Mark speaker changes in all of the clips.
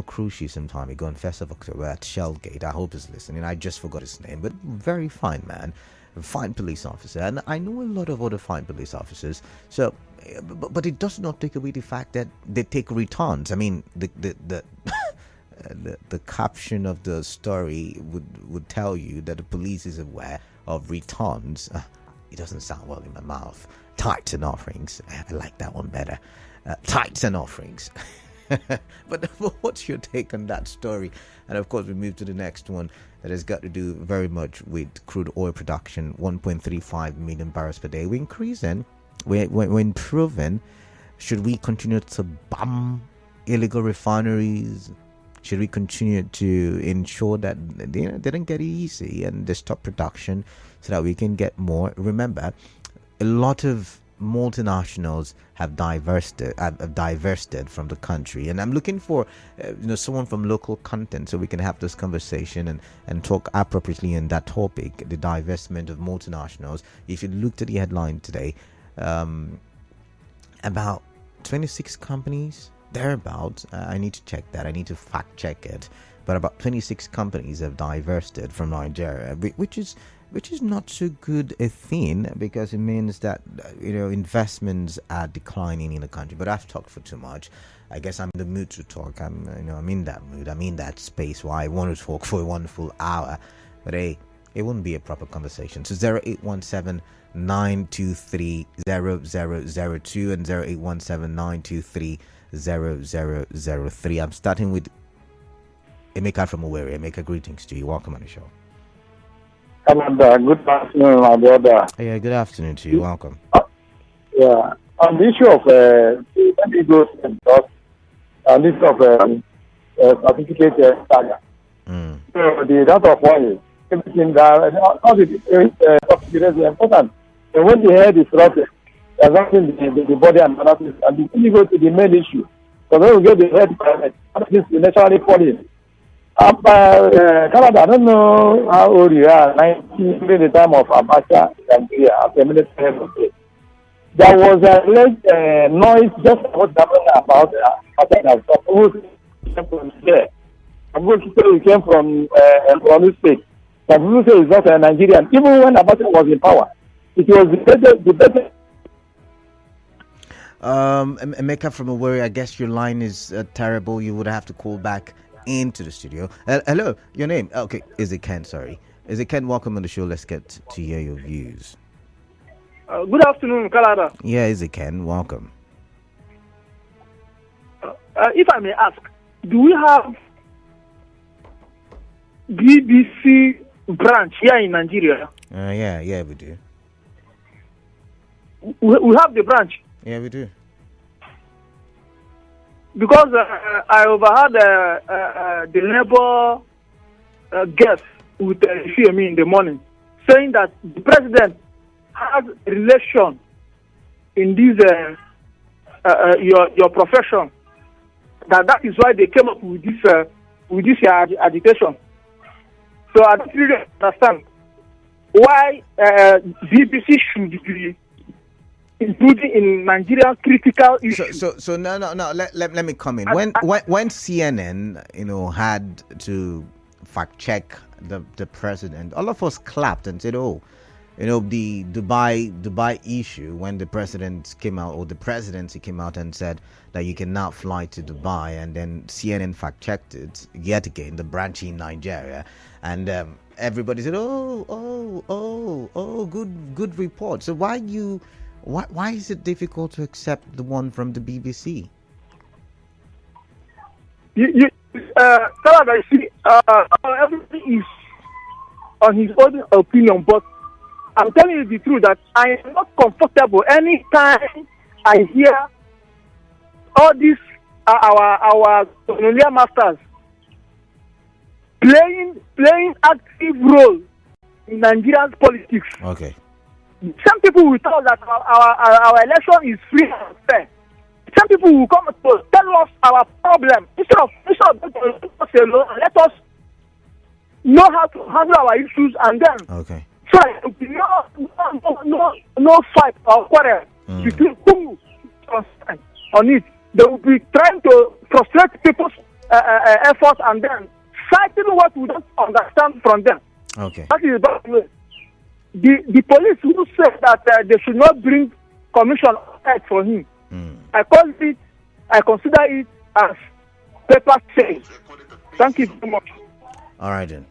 Speaker 1: Cruci some time ago on 1st of October at Shellgate. I hope he's listening. I just forgot his name, but very fine man, a fine police officer, and I know a lot of other fine police officers. So, but it does not take away the fact that they take returns. I mean, the the caption of the story would tell you that the police is aware of returns. It doesn't sound well in my mouth. Tithes and offerings. I like that one better. Tithes and offerings. But what's your take on that story? And of course, we move to the next one that has got to do very much with crude oil production, 1.35 million barrels per day. We're increasing, we're improving. Should we continue to bomb illegal refineries? Should we continue to ensure that they don't get easy and they stop production so that we can get more? Remember, a lot of multinationals have divested from the country, and I'm looking for someone from local content so we can have this conversation and talk appropriately on that topic, the divestment of multinationals. If you looked at the headline today, about 26 companies thereabouts, I need to check that, I need to fact check it, but about 26 companies have divested from Nigeria, which is not so good a thing, because it means that investments are declining in the country. But I've talked for too much. I guess I'm in the mood to talk. I'm in that mood. I'm in that space where I want to talk for a wonderful hour. But hey, it wouldn't be a proper conversation. So 0817 923 0002 and 0817 923 0003. I'm starting with Emeka from Owerri. Emeka, greetings to you. Welcome on the show.
Speaker 2: Canada, good afternoon, my brother.
Speaker 1: Yeah, good afternoon to you. Welcome.
Speaker 2: Yeah, on the issue of let me go on this of certificate saga. So the data of oil, everything that all the certificates are important. And when the head is rotted, affecting the body and analysis, and before you go to the main issue, so when we get the head climate, analysis will naturally fall in. Canada, I don't know how old you are, 90, during the time of Abacha, Nigeria, after military head of state. There was a noise just what happened about Abacha. Who came from there? I'm going to say he came from this state. Some people say he's not a Nigerian. Even when Abacha was in power, it was the better.
Speaker 1: Emeka from Owerri, I guess your line is terrible. You would have to call back into the studio. Hello, your name? Okay, is it Ken? Sorry, is it Ken? Welcome on the show. Let's get to hear your views.
Speaker 3: Good afternoon, Canada.
Speaker 1: Yeah, is it Ken? Welcome.
Speaker 3: If I may ask, do we have BBC branch here in Nigeria?
Speaker 1: Yeah, we do.
Speaker 3: We have the branch.
Speaker 1: Yeah, we do.
Speaker 3: Because I overheard the Labour guest with CME in the morning saying that the president has a relation in this your profession. That is why they came up with this agitation. So I don't really understand why BBC should be including in Nigerian critical issues.
Speaker 1: So no. Let me come in. When CNN, had to fact check the president, all of us clapped and said, "Oh, the Dubai issue." When the president came out, or the presidency came out and said that you can now fly to Dubai, and then CNN fact checked it yet again, the branch in Nigeria, and everybody said, "Oh, good report." So why is it difficult to accept the one from the BBC?
Speaker 3: Everything is on his own opinion, but I'm telling you the truth that I am not comfortable anytime I hear all these our colonial masters playing active role in Nigerian politics.
Speaker 1: Okay.
Speaker 3: Some people will tell us that our election is free and fair. Some people will come to tell us our problem. Instead of let us alone, let us know how to handle our issues, and then so there will be no fight or quarrel between who on it. They will be trying to frustrate people's efforts and then citing what we don't understand from them.
Speaker 1: Okay.
Speaker 3: That is the bad way. The police who said that they should not bring commission for him. I consider it as paper chase. Thank you very much.
Speaker 1: All right then.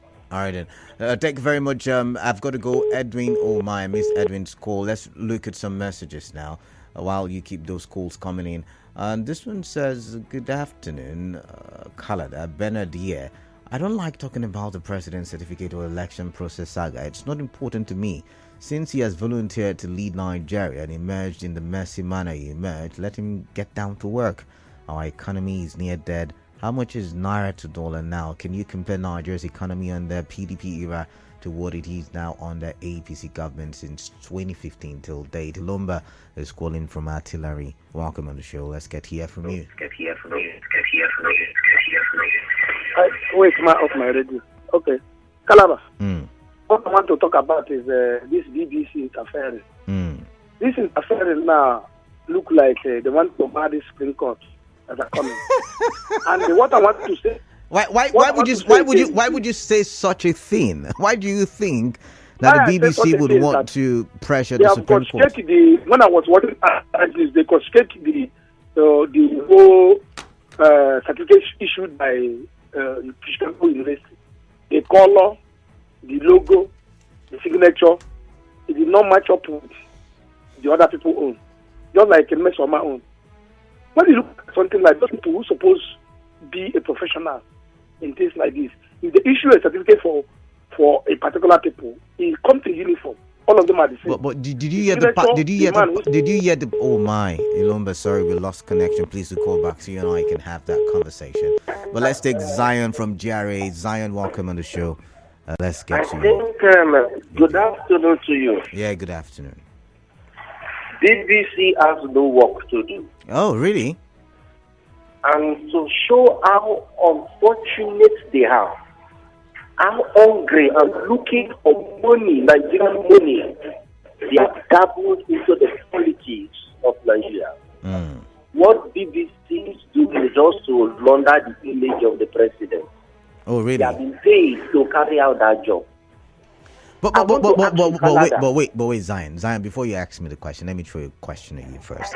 Speaker 1: Thank you very much. I've got to go. Edwin, oh my, I missed Edwin's call. Let's look at some messages now while you keep those calls coming in. And this one says, good afternoon, Kalada, Benadir. I don't like talking about the president's certificate or election process saga. It's not important to me. Since he has volunteered to lead Nigeria and emerged in the messy manner he emerged, let him get down to work. Our economy is near dead. How much is Naira to dollar now? Can you compare Nigeria's economy under PDP era to what it is now under APC government since 2015 till date? Lumba is calling from Artillery. Welcome on the show. Let's get here from you.
Speaker 4: Wait, off my radio. Okay. Calabar. What I want to talk about is this BBC interference. This interference now look like they want to buy these spring cups that are coming. And what I want to say.
Speaker 1: Why would you say such a thing? Why do you think that the BBC would want to pressure the Supreme Court?
Speaker 4: When I was watching this, they confiscated the whole certificate issued by Tinubu University. The color, the logo, the signature, it did not match up with the other people own. Just like a mess on my own. When you look at something like those people who suppose be a professional in things like this, if they issue a certificate for a particular people, it comes to uniform. All of them are the same.
Speaker 1: But did you hear the oh my, Ilomba, sorry, we lost connection. Please do call back so you and I can have that conversation. But let's take Zion from GRA. Zion, welcome on the show. Let's get to you.
Speaker 5: Good afternoon to you.
Speaker 1: Yeah, good afternoon.
Speaker 5: BBC has no work to do.
Speaker 1: Oh, really?
Speaker 5: And to show how unfortunate they are, how hungry and looking for money, Nigerian money, they have dabbled into the politics of Nigeria. What BBC is doing is just to launder the image of the president.
Speaker 1: Oh, really?
Speaker 5: They have been paid to carry out that job.
Speaker 1: But wait, Zion, before you ask me the question, let me throw a question at you first.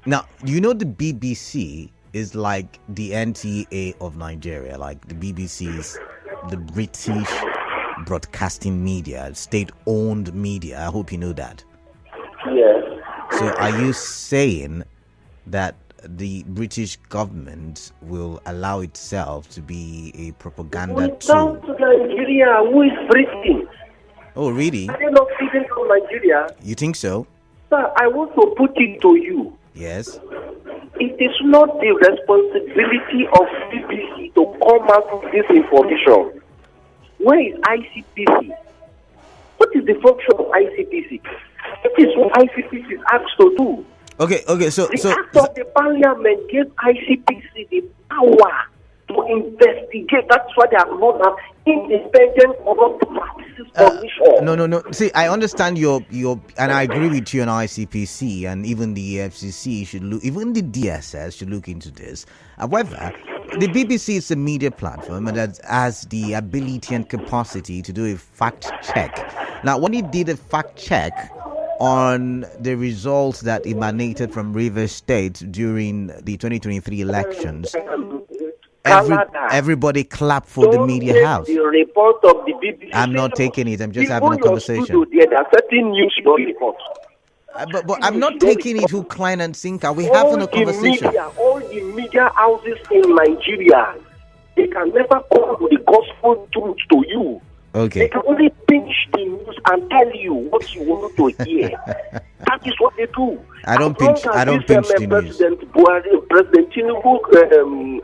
Speaker 1: Now, you know the BBC is like the NTA of Nigeria, like the BBC is the British broadcasting media, state-owned media. I hope you know that.
Speaker 5: Yes.
Speaker 1: So are you saying that the British government will allow itself to be a propaganda tool?
Speaker 5: To Nigeria, who is Britain?
Speaker 1: Oh, really?
Speaker 5: Are they not speaking from Nigeria?
Speaker 1: You think so?
Speaker 5: Sir, I want to put it to you.
Speaker 1: Yes.
Speaker 5: It is not the responsibility of BBC to come out with this information. Where is ICPC? What is the function of ICPC? It is what ICPC is asked to do.
Speaker 1: Okay, so
Speaker 5: the act of the parliament gave ICPC the power to investigate. That's why they are not an independent corrupt practices commission.
Speaker 1: No. See, I understand your, and I agree with you on ICPC, and even the FCC should look, even the DSS should look into this. However, the BBC is a media platform and that has the ability and capacity to do a fact check. Now, when he did a fact check on the results that emanated from Rivers State during the 2023 elections, everybody clapped for the media house.
Speaker 5: The report of the BBC.
Speaker 1: I'm not taking it. I'm just having a conversation.
Speaker 5: There are certain news reports.
Speaker 1: But I'm not taking it to client and sinker. We're having a conversation.
Speaker 5: All the media houses in Nigeria, they can never come with the gospel truth to you.
Speaker 1: Okay.
Speaker 5: They can only pinch the news and tell you what you want to hear. That is what they do.
Speaker 1: I don't pinch the news.
Speaker 5: President Tinubu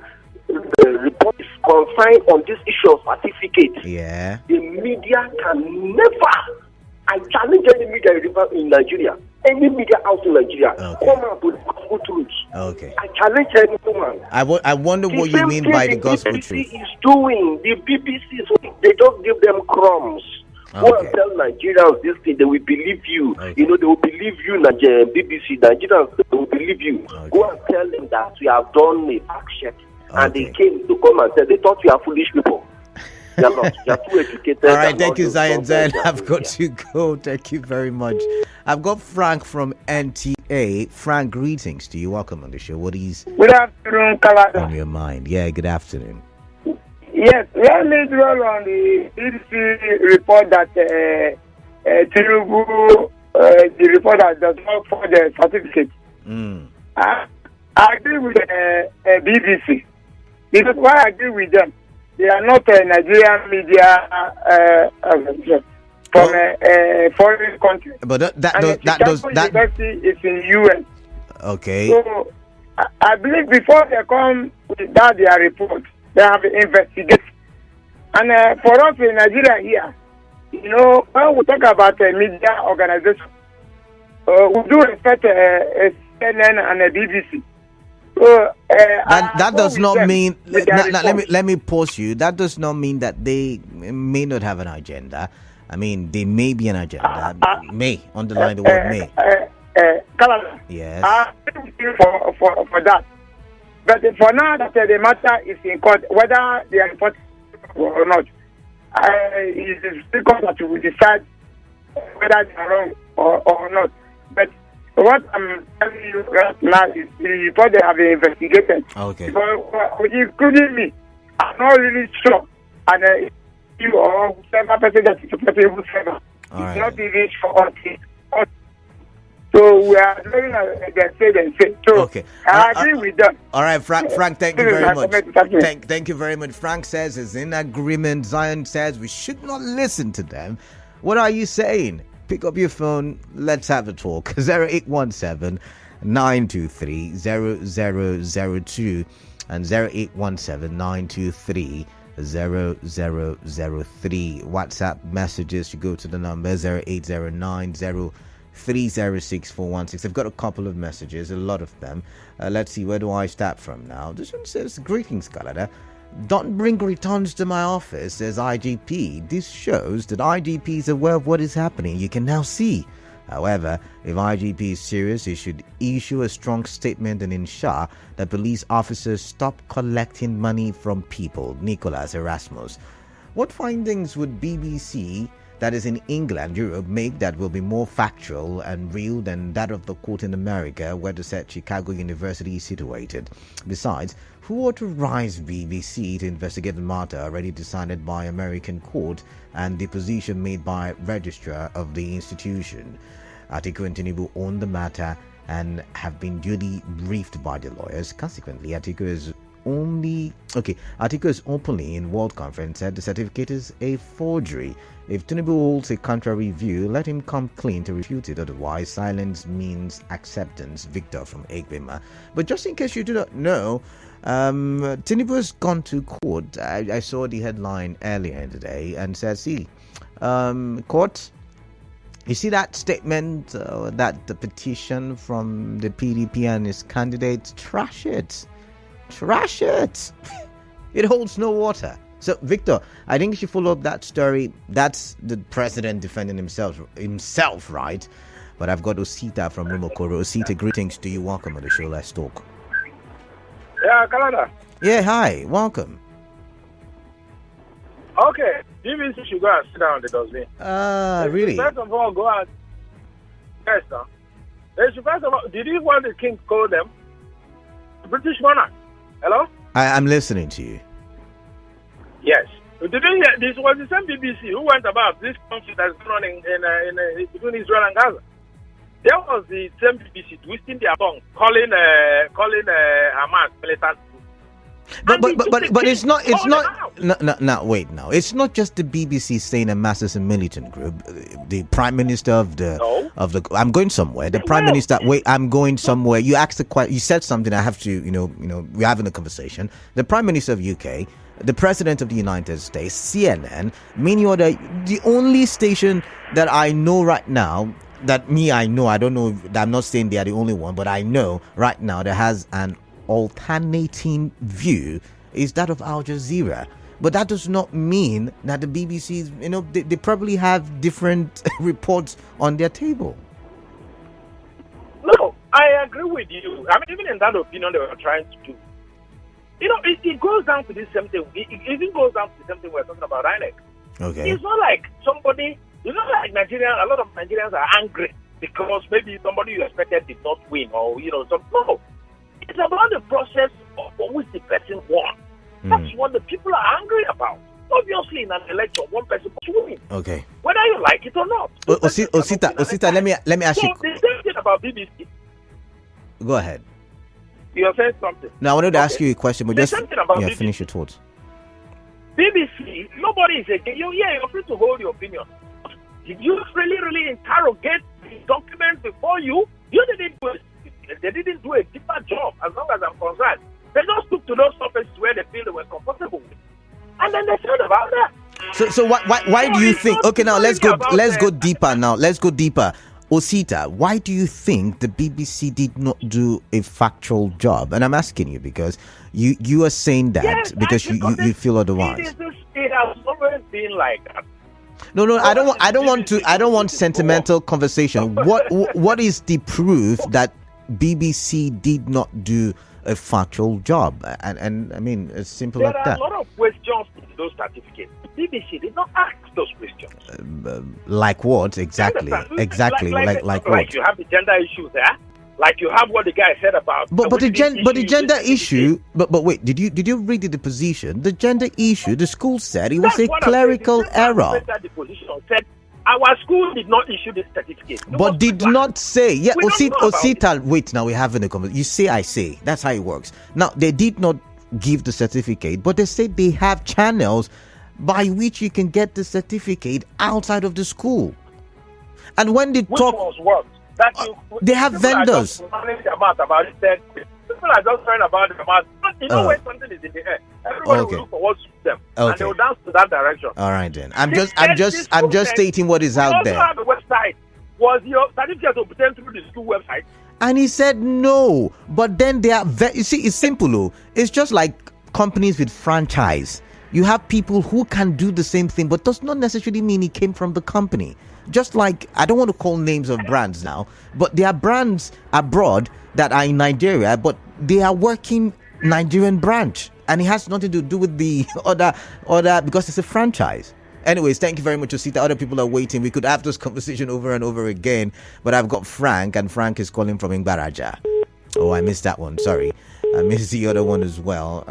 Speaker 5: report is confined on this issue of certificate.
Speaker 1: Yeah.
Speaker 5: The media can never. I challenge any media in Nigeria, any media house in Nigeria, come out with gospel truth.
Speaker 1: Okay.
Speaker 5: I challenge anyone.
Speaker 1: I wonder what you mean by the gospel truth.
Speaker 5: The BBC is doing. The BBC, they just give them crumbs. Go and tell Nigerians this thing, they will believe you.
Speaker 1: Okay.
Speaker 5: You know, they will believe you, BBC. Nigerians, they will believe you.
Speaker 1: Okay.
Speaker 5: Go and tell them that we have done a fact check. and they came to come and say they thought you are foolish people. You are not. You are too educated.
Speaker 1: All right, thank you, Zion. I've got to go. Thank you very much. I've got Frank from NTA. Frank, greetings to you. Welcome on the show. What is
Speaker 6: Good afternoon, Kalada.
Speaker 1: on your mind? Yeah, good afternoon.
Speaker 6: Yes, let me dwell on the BBC report that Tinubu, the report that does not for the certificate. I agree with BBC. Because why I agree with them? They are not a Nigerian media from a foreign country.
Speaker 1: But that
Speaker 6: university is in US.
Speaker 1: Okay.
Speaker 6: So I believe before they come with that their report, they have investigated. And for us in Nigeria here, you know, when we talk about a media organization, we do respect CNN and a BBC. So
Speaker 1: that does not mean. Let me pause you. That does not mean that they may not have an agenda. I mean, they may be an agenda. May underline the word may.
Speaker 6: Canada.
Speaker 1: Yes.
Speaker 6: For that. But for now, that the matter is in court, whether they are reported or not. It is the court that will decide whether they are wrong or not. But what I'm telling you right now is the report they have investigated.
Speaker 1: Okay.
Speaker 6: Including me, I'm not really sure. And you or whoever person that is supporting whoever, it's not even sure. So we are doing the say. So
Speaker 1: okay.
Speaker 6: I agree with them.
Speaker 1: All right, Frank, thank you very much. Thank you very much. Frank says is in agreement. Zion says we should not listen to them. What are you saying? Pick up your phone. Let's have a talk. 0817 923 0002 and 0817 923 0003. WhatsApp messages, you go to the number 0809 306 I've got a couple of messages, a lot of them. Let's see, where do I start from now? This one says, greetings, Canada. Don't bring returns to my office, says IGP. This shows that IGP is aware of what is happening. You can now see. However, if IGP is serious, he should issue a strong statement and ensure that police officers stop collecting money from people. Nicholas Erasmus. What findings would BBC, that is in England, Europe, make that will be more factual and real than that of the court in America, where the said Chicago University is situated? Besides, who authorized BBC to investigate the matter already decided by American court and the position made by registrar of the institution? Atiku and Tinubu own the matter and have been duly briefed by the lawyers. Consequently, Atiku is openly in World Conference said the certificate is a forgery. If Tinubu holds a contrary view, let him come clean to refute it. Otherwise, silence means acceptance. Victor from Egbema. But just in case you do not know, Tinubu has gone to court. I saw the headline earlier in the day and says, see, court, you see that statement, that the petition from the PDP and his candidates, trash it. Trash it. It holds no water. So, Victor, I think you should follow up that story. That's the president defending himself, right? But I've got Osita from Rumokoro. Osita, greetings to you. Welcome on the show. Let's talk.
Speaker 4: Yeah, Canada.
Speaker 1: Yeah, hi. Welcome.
Speaker 4: Okay. BBC should go and sit down on the dustbin.
Speaker 1: Really?
Speaker 4: First of all, go and... Yes, sir. They should first of all... Did you want the king to call them? British monarch. Hello?
Speaker 1: I'm listening to you.
Speaker 4: Yes. Did you hear? This was the same BBC who went about this conflict that's going on in between Israel and Gaza. There was the same BBC twisting their tongue, calling Hamas militant.
Speaker 1: But it's not wait now. It's not just the BBC saying Hamas is a militant group. The Prime Minister of the I'm going somewhere. The Prime Minister I'm going somewhere. You asked the question. You said something. I have to we're having a conversation. The Prime Minister of UK, the President of the United States, CNN, many other. The only station that I know right now I don't know. I'm not saying they are the only one, but I know right now that has an alternating view is that of Al Jazeera. But that does not mean that the BBC, they probably have different reports on their table.
Speaker 4: No, I agree with you. I mean, even in that opinion they were trying to do.
Speaker 7: It goes down to this same thing. It even goes down to the same thing we're talking about INEC.
Speaker 1: Okay.
Speaker 7: It's not like somebody, like Nigerians, a lot of Nigerians are angry because maybe somebody you expected did not win or, no. It's about the process of which the person won. That's what the people are angry about. Obviously, in an election, one person must win.
Speaker 1: Okay.
Speaker 7: Whether you like it or not.
Speaker 1: Osita, let me ask you.
Speaker 7: So, the same thing about BBC.
Speaker 1: Go ahead.
Speaker 7: You're saying something.
Speaker 1: No, I wanted to ask you a question, but
Speaker 7: The
Speaker 1: just
Speaker 7: same thing about BBC.
Speaker 1: finish your thoughts.
Speaker 7: BBC, nobody is against you. Yeah, you're free to hold your opinion. Did you really interrogate the documents before you? They didn't do a deeper job, as long as I'm concerned. They just took to those topics where they feel they were comfortable with, and then they said about that.
Speaker 1: So why do you think? Okay, now let's go deeper. Now let's go deeper. Osita, why do you think the BBC did not do a factual job? And I'm asking you because you are saying that because you feel otherwise.
Speaker 7: It has always been like that.
Speaker 1: No, I don't want sentimental conversation. What is the proof that BBC did not do a factual job? And I mean, it's simple like that.
Speaker 7: There are a lot of questions in those certificates. The BBC did not ask those questions.
Speaker 1: Like what exactly? Exactly. Like what?
Speaker 7: Like you have the gender issue there. Like you have what the guy said about.
Speaker 1: But the gender issue. But wait, did you read the position? The gender issue. The school said it was a clerical error.
Speaker 7: The position said our school did not issue this certificate.
Speaker 1: But did not say. Yeah, Osita. Wait, now we're having a conversation. You say, I say. That's how it works. Now they did not give the certificate, but they said they have channels by which you can get the certificate outside of the school. And when they talk, they have vendors.
Speaker 7: People are just trying about the amount. When something is in the air, everybody will look for what suits them, and they will dance to that direction.
Speaker 1: All right then. I'm just stating what is out there.
Speaker 7: Also, the website was your certificate obtained through the school website.
Speaker 1: And he said no. But then they are you see, it's simple. Oh. It's just like companies with franchise. You have people who can do the same thing, but does not necessarily mean it came from the company. Just like, I don't want to call names of brands now, but there are brands abroad that are in Nigeria, but they are working Nigerian branch, and it has nothing to do with the other because it's a franchise. Anyways, thank you very much, Osita. Other people are waiting. We could have this conversation over and over again, but I've got Frank, and Frank is calling from Ngbaraja. Oh, I missed that one. Sorry. I missed the other one as well.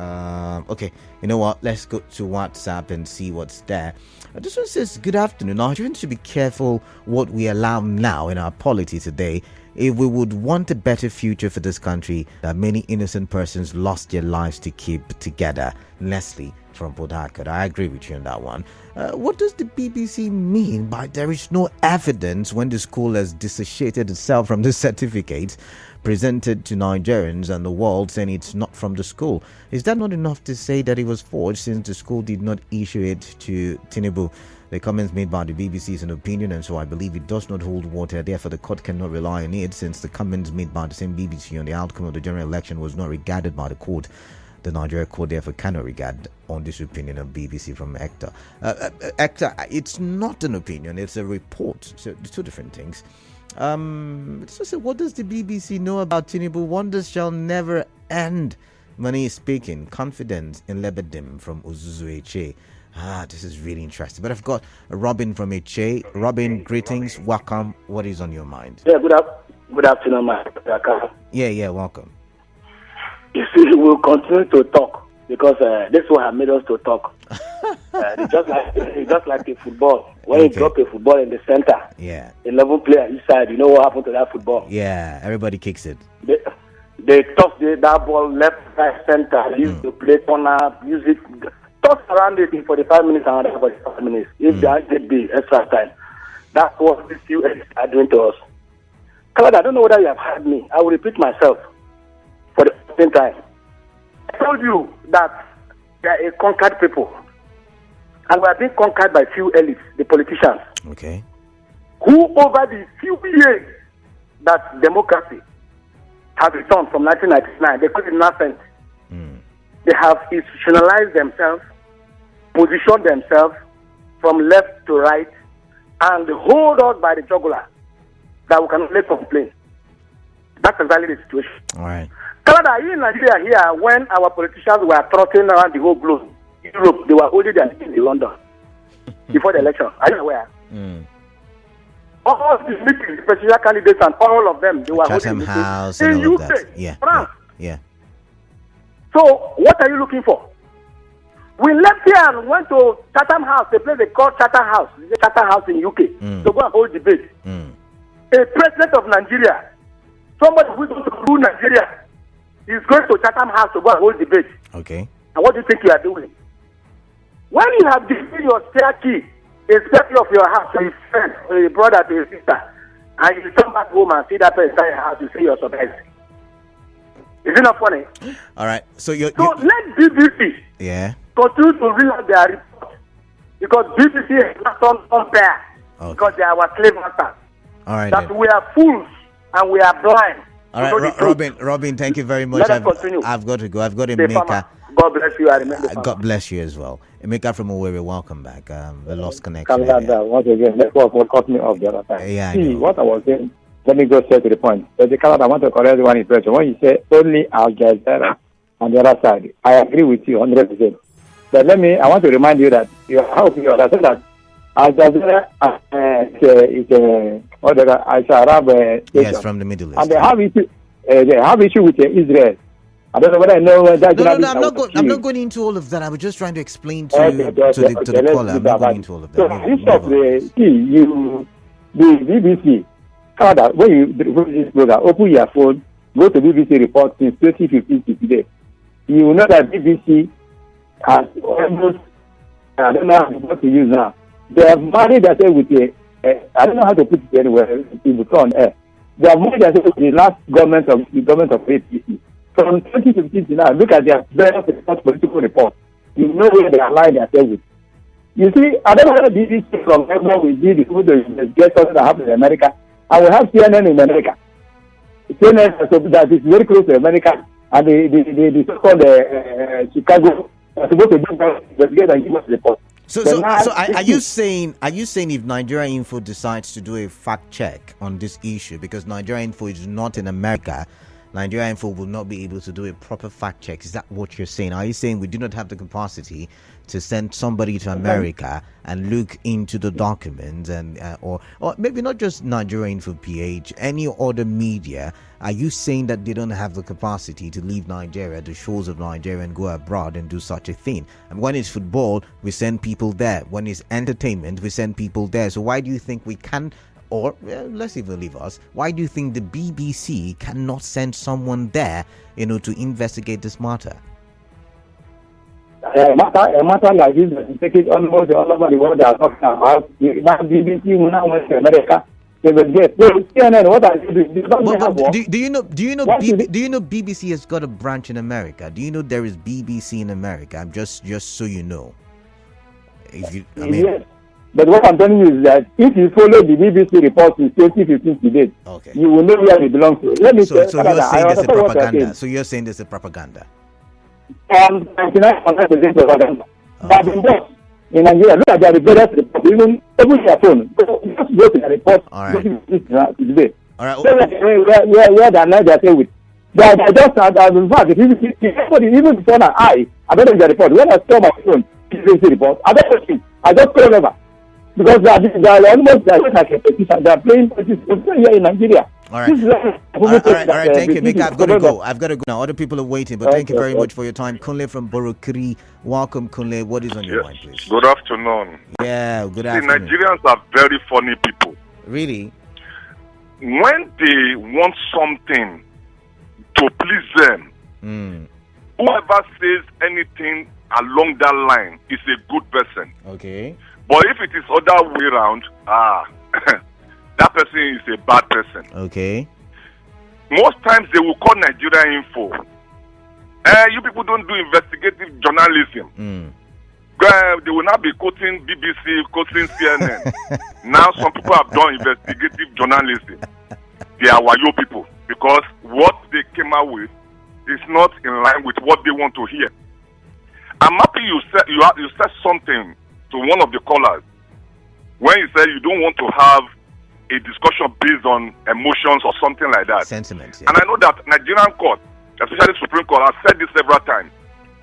Speaker 1: Okay, you know what? Let's go to WhatsApp and see what's there. This one says, good afternoon. Nigerians should be careful what we allow now in our polity today. If we would want a better future for this country, that many innocent persons lost their lives to keep together. Leslie from Port Harcourt. I agree with you on that one. What does the BBC mean by there is no evidence when the school has dissociated itself from the certificate presented to Nigerians and the world, saying it's not from the school? Is that not enough to say that it was forged since the school did not issue it to Tinubu? The comments made by the BBC is an opinion, and so I believe it does not hold water. Therefore, the court cannot rely on it, since the comments made by the same BBC on the outcome of the general election was not regarded by the court. The Nigeria court therefore cannot regard on this opinion of BBC from Hector. Hector, it's not an opinion, it's a report. So two different things. So what does the BBC know about Tinubu? Wonders shall never end. Money is speaking. Confidence in Lebedim from Uzuzu Eche. This is really interesting. But I've got Robin from Eche. Robin, greetings. Welcome. What is on your mind?
Speaker 5: Yeah, good afternoon, my brother.
Speaker 1: Yeah, welcome.
Speaker 5: You see, we'll continue to talk because this is what has made us to talk. It's just like a football. When you drop a football in the center, 11 players inside, you know what happened to that football? Yeah,
Speaker 1: everybody kicks it.
Speaker 5: They toss that ball left, right, center, use the play corner, use it, toss around it in 45 minutes and another 45 minutes. If there should be extra time, that's what these few are doing to us. Claude, I don't know whether you have heard me. I will repeat myself for the same time. I told you that they are a conquered people. And we are being conquered by few elites, the politicians.
Speaker 1: Okay.
Speaker 5: Who over the few years that democracy has returned from 1999, they call it nascent. They have institutionalized themselves, positioned themselves from left to right, and hold us by the jugular that we can only complain. That's exactly the situation.
Speaker 1: All right.
Speaker 6: Canada, are you in Nigeria here when our politicians were trotting around the whole globe? Europe, they were holding their meetings in London before the election. Are you aware? All these meetings, presidential candidates and all of them, they were
Speaker 1: Chatham
Speaker 6: holding
Speaker 1: House
Speaker 6: meetings
Speaker 1: and
Speaker 6: in
Speaker 1: all of
Speaker 6: UK,
Speaker 1: that. Yeah,
Speaker 6: France.
Speaker 1: yeah.
Speaker 6: So, what are you looking for? We left here and went to Chatham House, a place they call Chatham House. It's a Chatham House in UK, to go and hold debate. A president of Nigeria, somebody who is going to rule Nigeria, is going to Chatham House to go and hold debate.
Speaker 1: Okay.
Speaker 6: And what do you think you are doing? When you have given your spare key, irrespective of your house, to a friend, to a brother, to a sister, and you come back home and see that person inside your house, you say you're surprised. Is it not funny?
Speaker 1: All right. So let
Speaker 6: BBC continue to read out their report, because BBC is not unfair, because they are our slave masters.
Speaker 1: All right.
Speaker 6: That we are fools and we are blind.
Speaker 1: All right, Robin, thank you very much.
Speaker 6: Let us continue.
Speaker 1: I've got to go. I've got Emeka.
Speaker 6: God bless you. I remember.
Speaker 1: God bless you as well. Emeka from Owerri, welcome back. The lost connection.
Speaker 2: Once again, that's what cut me off the other time.
Speaker 1: Yeah,
Speaker 2: see, what I was saying, let me go straight to the point. But the Canada, I want to correct one impression. When you say only Al Jazeera on the other side, I agree with you 100%. But I want to remind you that I hope you understand that Al Jazeera is Arab station.
Speaker 1: Yes, from the Middle East.
Speaker 2: And they have issue with Israel. I don't know whether I know that.
Speaker 1: No, I'm not going into all of that. I was just trying to explain to the caller. I'm not going into all of that.
Speaker 2: So the BBC, Canada, when you do this program, open your phone, go to BBC report since 2015 to today. You will know that BBC has almost, I don't know what to use now. They have married themselves with I don't know how to put it anywhere. It will on air. They have married themselves with the last government of APC. From 2015 to now, look at their various political reports. You know where they align themselves with. You see, I don't know how BBC from everyone we did the food get something that happened in America. And we have CNN in America. CNN that is very close to America, and the so-called Chicago are supposed to investigate and give us reports.
Speaker 1: So are you saying if Nigeria Info decides to do a fact check on this issue, because Nigeria Info is not in America, Nigeria Info will not be able to do a proper fact check? Is that what you're saying? Are you saying we do not have the capacity to send somebody to America and look into the documents, and or maybe not just Nigeria Info PH, any other media? Are you saying that they don't have the capacity to leave Nigeria, the shores of Nigeria, and go abroad and do such a thing? And when it's football, we send people there. When it's entertainment, we send people there. So why do you think we can? Or let's even leave us. Why do you think the BBC cannot send someone there, to investigate this matter?
Speaker 2: A matter like this, you take it almost all over the world. They are talking about BBC when I went to America. They will get. So CNN, what are you doing?
Speaker 1: Do you know BBC has got a branch in America? Do you know there is BBC in America? I'm just so you know.
Speaker 2: Yes. But what I'm telling you is that if you follow the BBC report in 2015 today, you will know where it belongs to. Let me
Speaker 1: so you're saying there's a propaganda. So you're saying there's a propaganda.
Speaker 2: 99% propaganda. That in there in Nigeria, look at their various reports. Even open your phone, just go to the report.
Speaker 1: All right.
Speaker 2: Today.
Speaker 1: All right.
Speaker 2: So where they are not they with. They just in fact, even before now, I don't know the report. When I saw my phone, BBC report, I don't know. I just call over. Because they are almost like a petition. They are playing petition here in Nigeria.
Speaker 1: All right. All right. Thank you, Mika. I've got to go now. Other people are waiting, but thank you very much for your time. Kunle from Borokiri. Welcome, Kunle. What is on your mind, please?
Speaker 8: Good afternoon.
Speaker 1: Yeah, good afternoon.
Speaker 8: Nigerians are very funny people.
Speaker 1: Really?
Speaker 8: When they want something to please them, whoever says anything along that line is a good person.
Speaker 1: Okay.
Speaker 8: But if it is other way around, that person is a bad person.
Speaker 1: Okay.
Speaker 8: Most times they will call Nigeria Info. You people don't do investigative journalism. They will not be quoting BBC, quoting CNN. Now some people have done investigative journalism. They are Wayo people, because what they came out with is not in line with what they want to hear. I'm happy you said something to one of the callers when you said you don't want to have a discussion based on emotions or something like that.
Speaker 1: Sentiments. Yeah.
Speaker 8: And I know that Nigerian court especially Supreme Court, I've said this several times.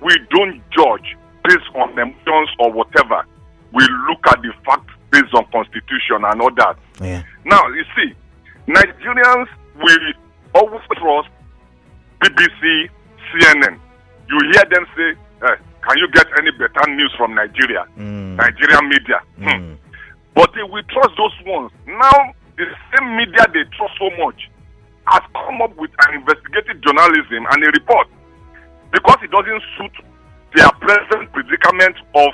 Speaker 8: We don't judge based on emotions or whatever. We look at the facts based on constitution and all that.
Speaker 1: Yeah.
Speaker 8: Now, you see, Nigerians will always trust BBC, CNN. You hear them say, can you get any better news from Nigeria? Nigerian media. But they will trust those ones. Now, the same media they trust so much has come up with an investigative journalism and a report because it doesn't suit their present predicament of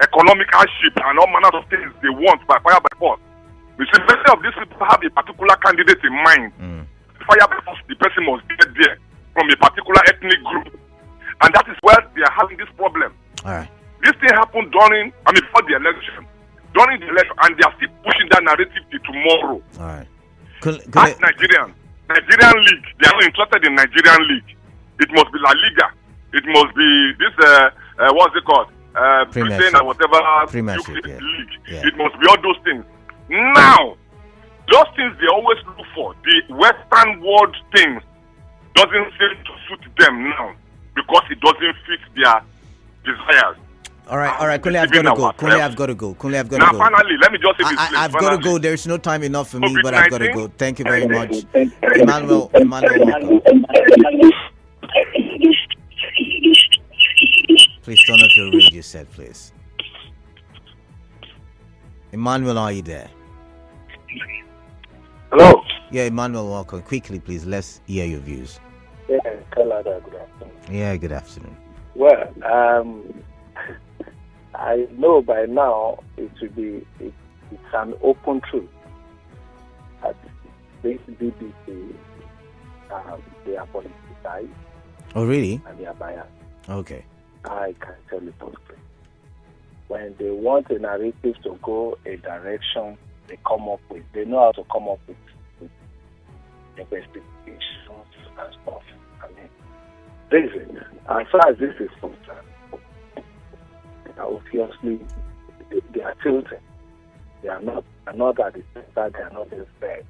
Speaker 8: economic hardship and all manners of things they want by fire by force. The majority of these people have a particular candidate in mind. Fire by force, the person must get there from a particular ethnic group. And that is where they are having this problem.
Speaker 1: All right.
Speaker 8: This thing happened before the election. During the election, and they are still pushing that narrative to tomorrow.
Speaker 1: All right.
Speaker 8: As Nigerian League, they are not interested in Nigerian League. It must be La Liga. It must be this, what's it called? Britain or whatever
Speaker 1: Premiership,
Speaker 8: league.
Speaker 1: Yeah.
Speaker 8: It must be all those things. Now, those things they always look for, the Western world things, doesn't seem to suit them now because it doesn't fit their desires.
Speaker 1: All right, Kunle, I've got to go.
Speaker 8: Now, finally, let me just say this.
Speaker 1: I've got to go. There's no time enough for me, but I've got to go. Thank you very much. Emmanuel, welcome. Please turn off your radio set, please. Emmanuel, are you there?
Speaker 9: Hello.
Speaker 1: Yeah, Emmanuel, welcome. Quickly, please. Let's hear your views.
Speaker 9: Yeah, Canada, good afternoon.
Speaker 1: Yeah, good afternoon.
Speaker 9: Well, I know by now it's an open truth that this BBC, they are politicized.
Speaker 1: Oh, really?
Speaker 9: And they are biased.
Speaker 1: Okay.
Speaker 9: I can tell you boldly. When they want a narrative to go a direction, they know how to come up with investigations and stuff. Listen, as far as this is concerned, obviously they are tilting. They are not at the center, they are not just there.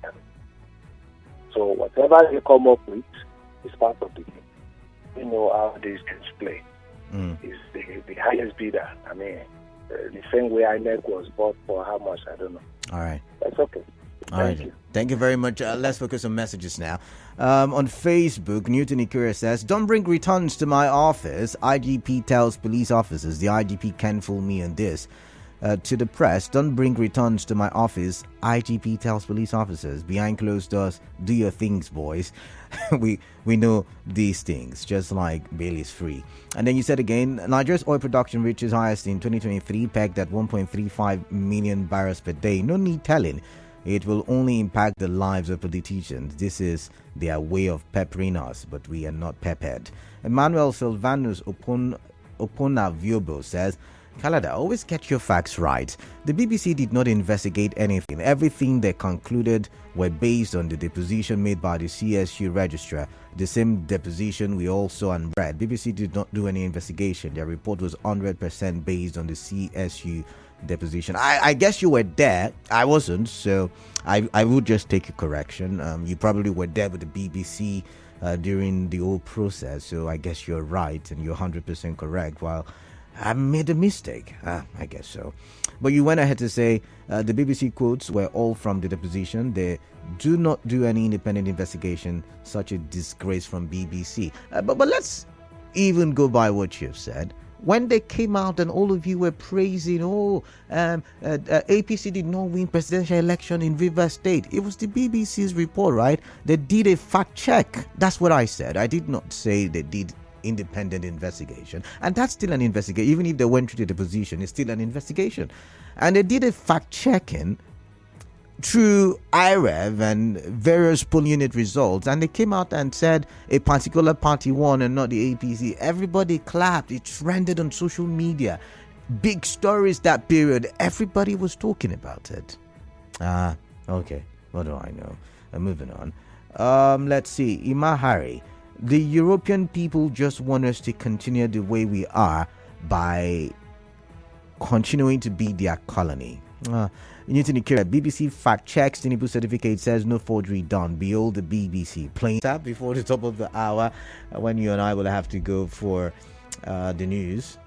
Speaker 9: So whatever they come up with is part of the game. You know how these things play. Is the highest bidder. The same way INEC was bought for how much, I don't know.
Speaker 1: All right.
Speaker 9: That's okay. Thank you.
Speaker 1: Thank you very much. Let's focus on messages now. On Facebook, Newton Ikura says, don't bring returns to my office. IGP tells police officers the IGP can't fool me on this. To the press, don't bring returns to my office. IGP tells police officers behind closed doors, do your things, boys. we know these things, just like bail is free. And then you said again, Nigeria's oil production reaches highest in 2023, pegged at 1.35 million barrels per day. No need telling. It will only impact the lives of politicians. This is their way of peppering us, but we are not peppered. Emmanuel Silvanus Oponaviobo says, Canada, always get your facts right. The BBC did not investigate anything. Everything they concluded were based on the deposition made by the CSU registrar. The same deposition we also unread. BBC did not do any investigation. Their report was 100% based on the CSU deposition. I guess you were there. I wasn't, so I would just take a correction. You probably were there with the BBC during the whole process, so I guess you're right and you're 100% correct. While I made a mistake. I guess so. But you went ahead to say the BBC quotes were all from the deposition. They do not do any independent investigation. Such a disgrace from BBC. But let's even go by what you've said. When they came out and all of you were praising, APC did not win presidential election in Rivers State. It was the BBC's report, right? They did a fact check. That's what I said. I did not say they did independent investigation, and that's still an investigation. Even if they went through the deposition, it's still an investigation. And they did a fact checking through IREV and various poll unit results, and they came out and said a particular party won and not the APC. Everybody clapped. It trended on social media. Big stories that period. Everybody was talking about it. Okay, what do I know? Moving on. Let's see. Imahari. The European people just want us to continue the way we are by continuing to be their colony. Newton Ikira, BBC fact checks Tinubu certificate says no forgery done. Behold the BBC. Plain tap before the top of the hour when you and I will have to go for the news.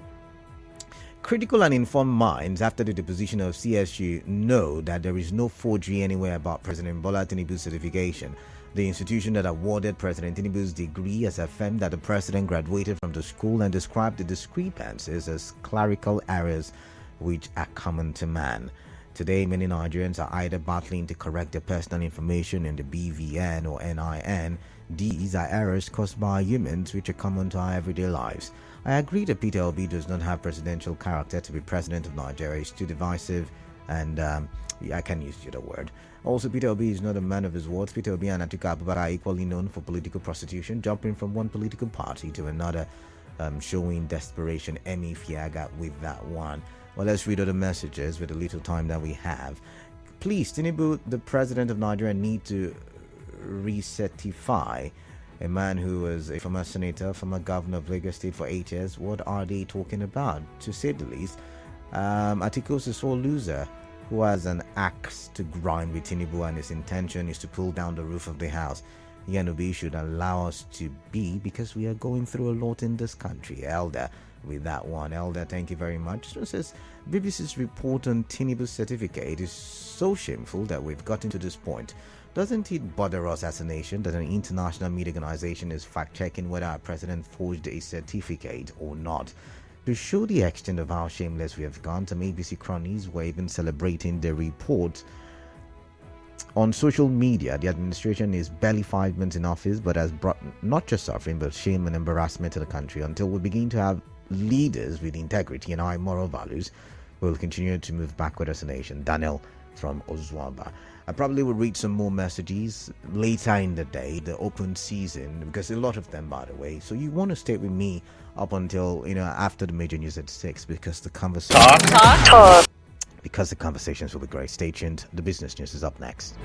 Speaker 1: Critical and informed minds after the deposition of CSU know that there is no forgery anywhere about President Bola Tinubu's certification. The institution that awarded President Tinubu's degree has affirmed that the president graduated from the school and described the discrepancies as clerical errors which are common to man. Today, many Nigerians are either battling to correct their personal information in the BVN or NIN. These are errors caused by humans which are common to our everyday lives. I agree that Peter Obi does not have presidential character to be president of Nigeria. He's too divisive and I can use the other word. Also, Peter Obi is not a man of his words. Peter Obi and Atiku Abubakar are equally known for political prostitution, jumping from one political party to another, showing desperation. Emi Fiaga with that one. Well, let's read other messages with the little time that we have. Please, Tinubu, the president of Nigeria, need to recertify a man who was a former senator, former governor of Lagos State for 8 years. What are they talking about? To say the least, Atiku is a sore loser who has an axe to grind with Tinubu, and his intention is to pull down the roof of the house. Yanubi should allow us to be, because we are going through a lot in this country. Elder with that one. Elder, thank you very much. So it says BBC's report on Tinubu's certificate is so shameful that we've gotten to this point. Doesn't it bother us as a nation that an international media organization is fact-checking whether our president forged a certificate or not? To show the extent of how shameless we have gone, some ABC cronies were even celebrating the report on social media. The administration is barely 5 months in office, but has brought not just suffering, but shame and embarrassment to the country. Until we begin to have leaders with integrity and high moral values, we will continue to move backward as a nation. Daniel from Ozwaba. I probably will read some more messages later in the day, the open season, because a lot of them, by the way. So you want to stay with me up until, after the major news at 6, because the conversation... Talk. Because the conversations will be great. Stay tuned. The business news is up next.